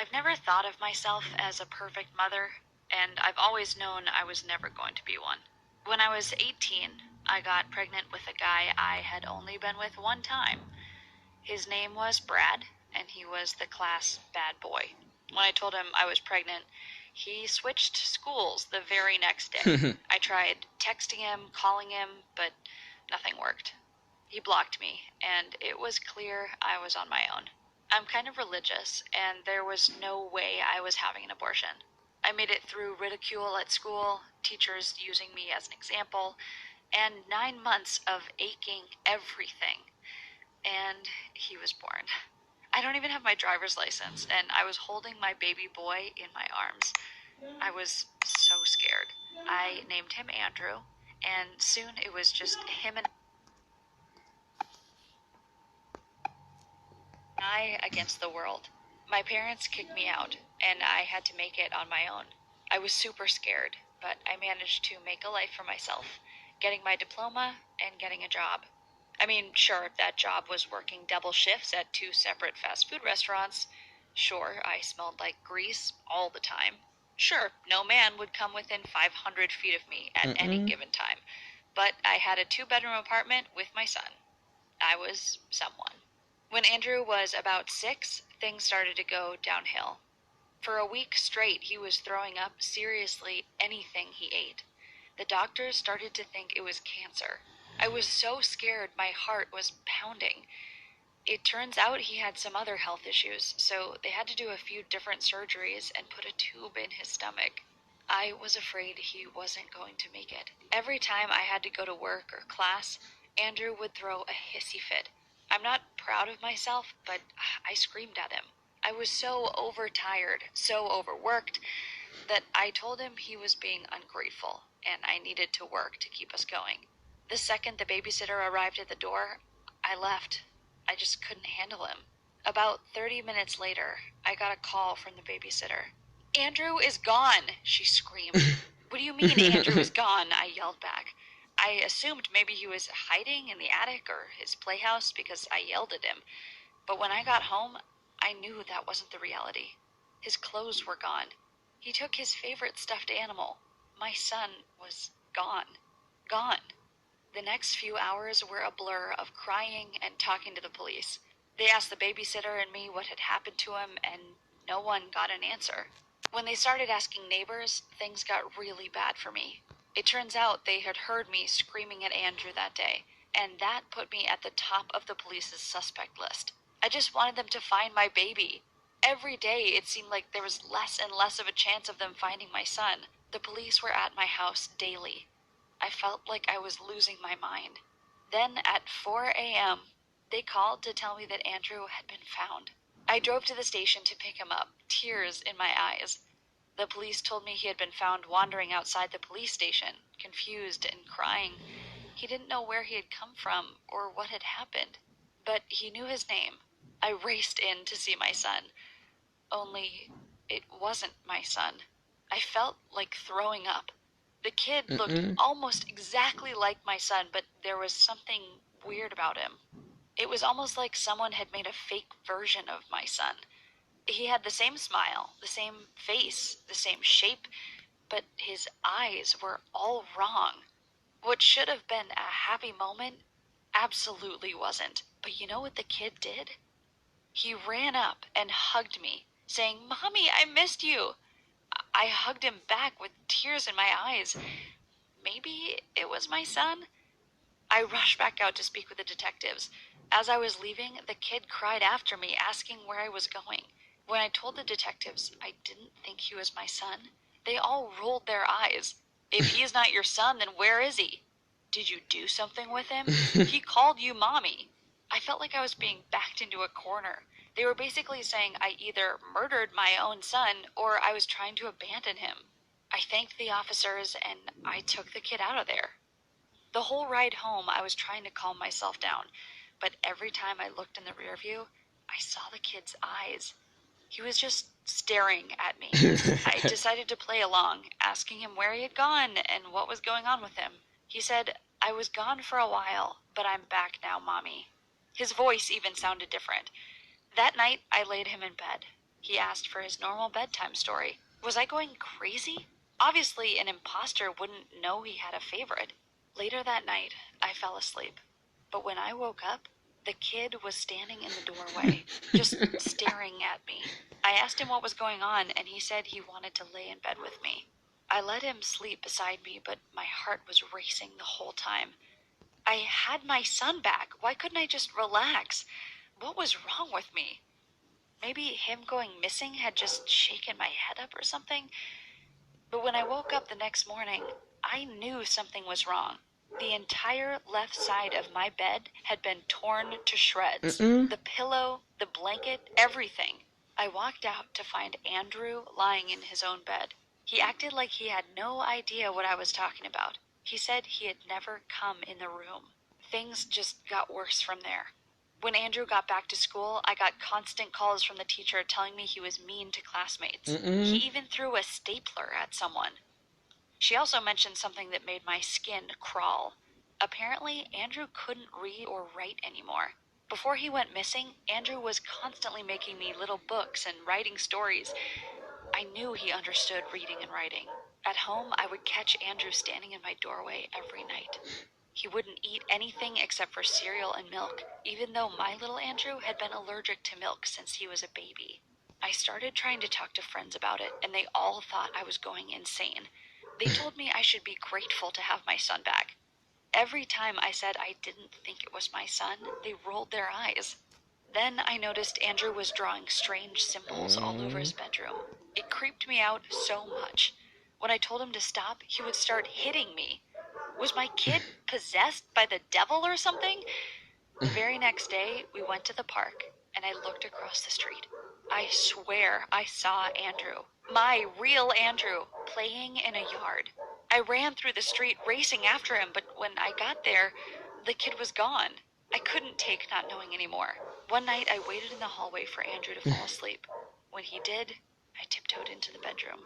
I've never thought of myself as a perfect mother, and I've always known I was never going to be one. When I was 18, I got pregnant with a guy I had only been with one time. His name was Brad, and he was the class bad boy. When I told him I was pregnant, he switched schools the very next day. I tried texting him, calling him, but nothing worked. He blocked me, and it was clear I was on my own. I'm kind of religious, and there was no way I was having an abortion. I made it through ridicule at school, teachers using me as an example, and 9 months of aching everything. And he was born. I don't even have my driver's license, and I was holding my baby boy in my arms. I was so scared. I named him Andrew, and soon it was just him and I against the world. My parents kicked me out, and I had to make it on my own. I was super scared, but I managed to make a life for myself, getting my diploma and getting a job. I mean, sure, that job was working double shifts at 2 separate fast food restaurants. Sure, I smelled like grease all the time. Sure, no man would come within 500 feet of me at any given time. But I had a 2-bedroom apartment with my son. I was someone. When Andrew was about 6, things started to go downhill. For a week straight, he was throwing up seriously anything he ate. The doctors started to think it was cancer. I was so scared my heart was pounding. It turns out he had some other health issues, so they had to do a few different surgeries and put a tube in his stomach. I was afraid he wasn't going to make it. Every time I had to go to work or class, Andrew would throw a hissy fit. I'm not proud of myself, but I screamed at him. I was so overtired, so overworked, that I told him he was being ungrateful, and I needed to work to keep us going. The second the babysitter arrived at the door, I left. I just couldn't handle him. About 30 minutes later, I got a call from the babysitter. "Andrew is gone," she screamed. "What do you mean Andrew is gone?" I yelled back. I assumed maybe he was hiding in the attic or his playhouse because I yelled at him. But when I got home, I knew that wasn't the reality. His clothes were gone. He took his favorite stuffed animal. My son was gone. Gone. The next few hours were a blur of crying and talking to the police. They asked the babysitter and me what had happened to him, and no one got an answer. When they started asking neighbors, things got really bad for me. It turns out they had heard me screaming at Andrew that day, and that put me at the top of the police's suspect list. I just wanted them to find my baby. Every day it seemed like there was less and less of a chance of them finding my son. The police were at my house daily. I felt like I was losing my mind. Then at 4 a.m., they called to tell me that Andrew had been found. I drove to the station to pick him up, tears in my eyes. The police told me he had been found wandering outside the police station, confused and crying. He didn't know where he had come from or what had happened, but he knew his name. I raced in to see my son. Only it wasn't my son. I felt like throwing up. The kid looked almost exactly like my son, but there was something weird about him. It was almost like someone had made a fake version of my son. He had the same smile, the same face, the same shape, but his eyes were all wrong. What should have been a happy moment absolutely wasn't. But you know what the kid did? He ran up and hugged me, saying, "Mommy, I missed you." I hugged him back with tears in my eyes. Maybe it was my son? I rushed back out to speak with the detectives. As I was leaving, the kid cried after me, asking where I was going. When I told the detectives I didn't think he was my son, they all rolled their eyes. "If he is not your son, then where is he? Did you do something with him? He called you mommy." I felt like I was being backed into a corner. They were basically saying I either murdered my own son or I was trying to abandon him. I thanked the officers and I took the kid out of there. The whole ride home, I was trying to calm myself down, but every time I looked in the rear view, I saw the kid's eyes. He was just staring at me. I decided to play along, asking him where he had gone and what was going on with him. He said, "I was gone for a while, but I'm back now, Mommy." His voice even sounded different. That night, I laid him in bed. He asked for his normal bedtime story. Was I going crazy? Obviously, an imposter wouldn't know he had a favorite. Later that night, I fell asleep. But when I woke up, the kid was standing in the doorway, just staring at me. I asked him what was going on, and he said he wanted to lay in bed with me. I let him sleep beside me, but my heart was racing the whole time. I had my son back. Why couldn't I just relax? What was wrong with me? Maybe him going missing had just shaken my head up or something? But when I woke up the next morning, I knew something was wrong. The entire left side of my bed had been torn to shreds. The pillow, the blanket, everything. I walked out to find Andrew lying in his own bed. He acted like he had no idea what I was talking about. He said he had never come in the room. Things just got worse from there. When Andrew got back to school, I got constant calls from the teacher telling me he was mean to classmates. He even threw a stapler at someone. She also mentioned something that made my skin crawl. Apparently, Andrew couldn't read or write anymore. Before he went missing, Andrew was constantly making me little books and writing stories. I knew he understood reading and writing. At home, I would catch Andrew standing in my doorway every night. He wouldn't eat anything except for cereal and milk, even though my little Andrew had been allergic to milk since he was a baby. I started trying to talk to friends about it, and they all thought I was going insane. They told me I should be grateful to have my son back. Every time I said I didn't think it was my son, they rolled their eyes. Then I noticed Andrew was drawing strange symbols all over his bedroom. It creeped me out so much. When I told him to stop, he would start hitting me. Was my kid possessed by the devil or something? The very next day, we went to the park, and I looked across the street. I swear I saw Andrew, my real Andrew, playing in a yard. I ran through the street racing after him, but when I got there, the kid was gone. I couldn't take not knowing anymore. One night, I waited in the hallway for Andrew to fall asleep. When he did, I tiptoed into the bedroom.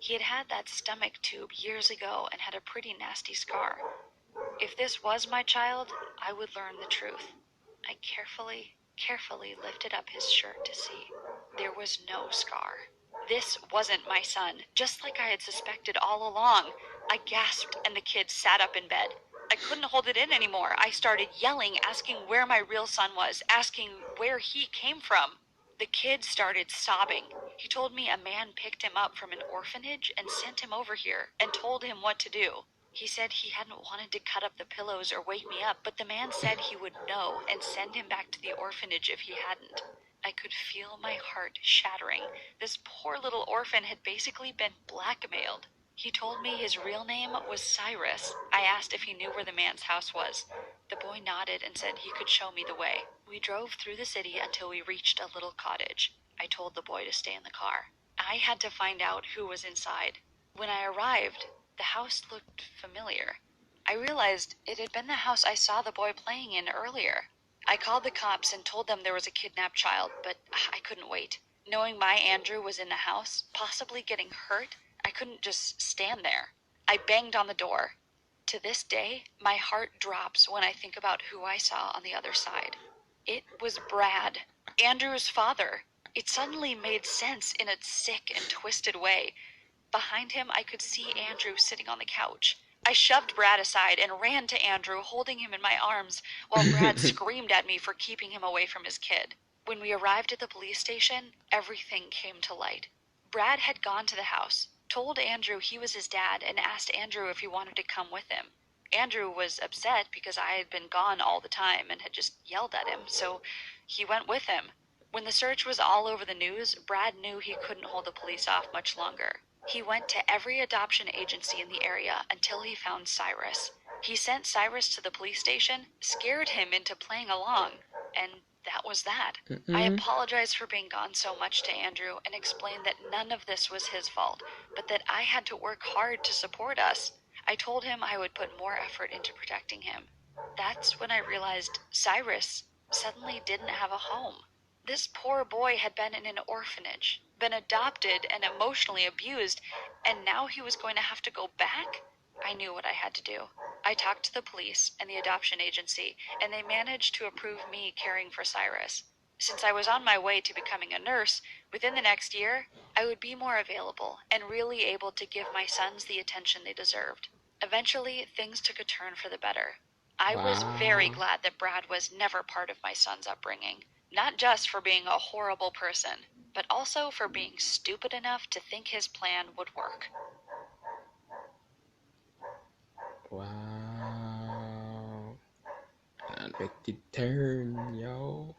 He had had that stomach tube years ago and had a pretty nasty scar. If this was my child, I would learn the truth. I carefully lifted up his shirt to see. There was no scar. This wasn't my son, just like I had suspected all along. I gasped, and the kid sat up in bed. I couldn't hold it in anymore. I started yelling, asking where my real son was, asking where he came from. The kid started sobbing. He told me a man picked him up from an orphanage and sent him over here and told him what to do. He said he hadn't wanted to cut up the pillows or wake me up, but the man said he would know and send him back to the orphanage if he hadn't. I could feel my heart shattering. This poor little orphan had basically been blackmailed. He told me his real name was Cyrus. I asked if he knew where the man's house was. The boy nodded and said he could show me the way. We drove through the city until we reached a little cottage. I told the boy to stay in the car. I had to find out who was inside. When I arrived, the house looked familiar. I realized it had been the house I saw the boy playing in earlier. I called the cops and told them there was a kidnapped child, but I couldn't wait. Knowing my Andrew was in the house, possibly getting hurt, I couldn't just stand there. I banged on the door. To this day, my heart drops when I think about who I saw on the other side. It was Brad, Andrew's father. It suddenly made sense in a sick and twisted way. Behind him, I could see Andrew sitting on the couch. I shoved Brad aside and ran to Andrew, holding him in my arms, while Brad screamed at me for keeping him away from his kid. When we arrived at the police station, everything came to light. Brad had gone to the house, told Andrew he was his dad, and asked Andrew if he wanted to come with him. Andrew was upset because I had been gone all the time and had just yelled at him, so he went with him. When the search was all over the news, Brad knew he couldn't hold the police off much longer. He went to every adoption agency in the area until he found Cyrus. He sent Cyrus to the police station, scared him into playing along, and that was that. I apologized for being gone so much to Andrew and explained that none of this was his fault, but that I had to work hard to support us. I told him I would put more effort into protecting him. That's when I realized Cyrus suddenly didn't have a home. This poor boy had been in an orphanage, been adopted and emotionally abused, and now he was going to have to go back? I knew what I had to do. I talked to the police and the adoption agency, and they managed to approve me caring for Cyrus. Since I was on my way to becoming a nurse, within the next year, I would be more available and really able to give my sons the attention they deserved. Eventually, things took a turn for the better. I was very Wow. glad that Brad was never part of my son's upbringing, not just for being a horrible person, but also for being stupid enough to think his plan would work. Wow. Unexpected turn, yo.